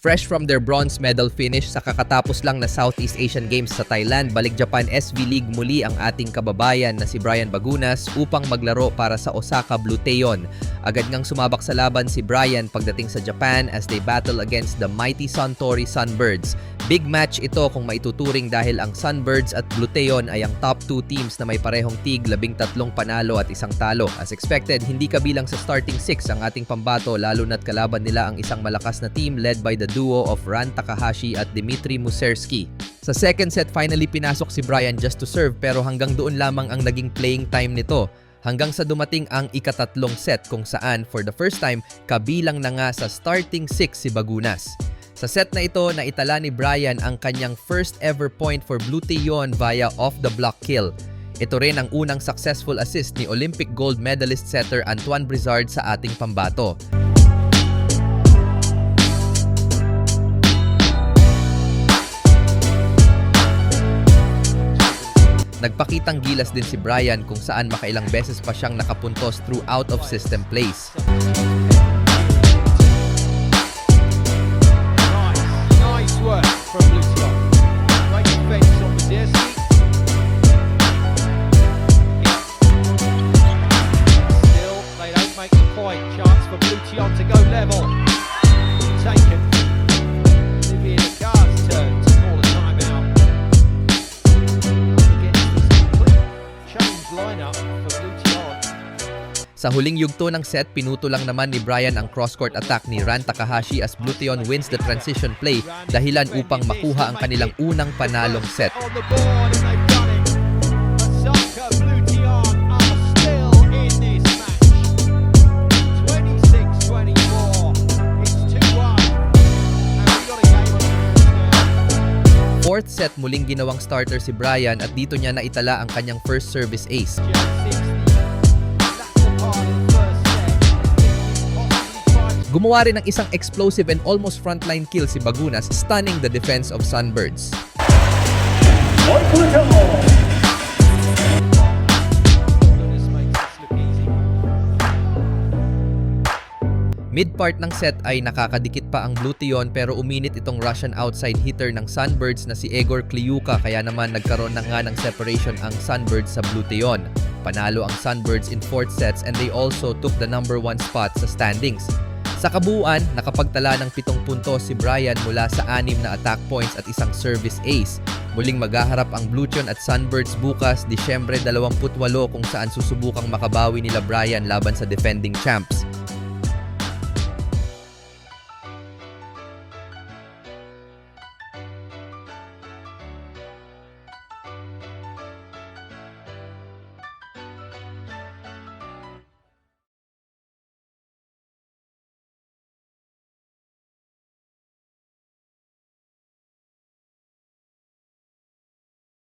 Fresh from their bronze medal finish sa kakatapos lang na Southeast Asian Games sa Thailand, balik Japan SV League muli ang ating kababayan na si Brian Bagunas upang maglaro para sa Osaka Bluteon. Agad ngang sumabak sa laban si Brian pagdating sa Japan as they battle against the mighty Suntory Sunbirds. Big match ito kung maituturing dahil ang Sunbirds at Bluteon ay ang top 2 teams na may parehong tig, 13 panalo at 1 talo. As expected, hindi kabilang sa starting 6 ang ating pambato lalo na't kalaban nila ang isang malakas na team led by the duo of Ran Takahashi at Dmitry Muserski. Sa second set, finally pinasok si Brian just to serve pero hanggang doon lamang ang naging playing time nito. Hanggang sa dumating ang ikatatlong set kung saan for the first time kabilang na nga sa starting 6 si Bagunas. Sa set na ito, naitala ni Brian ang kanyang first ever point for Bluteon via off-the-block kill. Ito rin ang unang successful assist ni Olympic gold medalist setter Antoine Brizard sa ating pambato. Nagpakitang gilas din si Brian kung saan makailang beses pa siyang nakapuntos through out-of-system plays. Nice work from Bluteon. Great defense on Muserski. Still, they don't make the point. Chance for Bluteon to go level. Taken. Olivier Nicard's turn to call a timeout. Change lineup for Bluteon. Sa huling yugto ng set, pinuto lang naman ni Brian ang cross-court attack ni Ran Takahashi as Bluteon wins the transition play dahilan upang makuha ang kanilang unang panalong set. On the board and they've done it. Osaka Bluteon are still in this match. 26-24. It's 2-1. And we got a game on hands now. Fourth set, muling ginawang starter si Brian at dito niya naitala ang kanyang first service ace. Just 60. That's the part of the first set. Possibly Gumawa rin ng isang explosive and almost frontline kill si Bagunas, stunning the defense of Sunbirds. This makes this look easy. Mid-part ng set ay nakakadikit pa ang Bluteon pero uminit itong Russian outside hitter ng Sunbirds na si Egor Kliuka kaya naman nagkaroon na nga ng separation ang Sunbirds sa Bluteon. Panalo ang Sunbirds in fourth sets and they also took the number 1 spot sa standings. Sa kabuuan, nakapagtala ng 7 puntos si Brian mula sa 6 na attack points at isang service ace. Muling maghaharap ang Bluteon at Sunbirds bukas, Disyembre 28 kung saan susubukang makabawi nila Brian laban sa defending champs.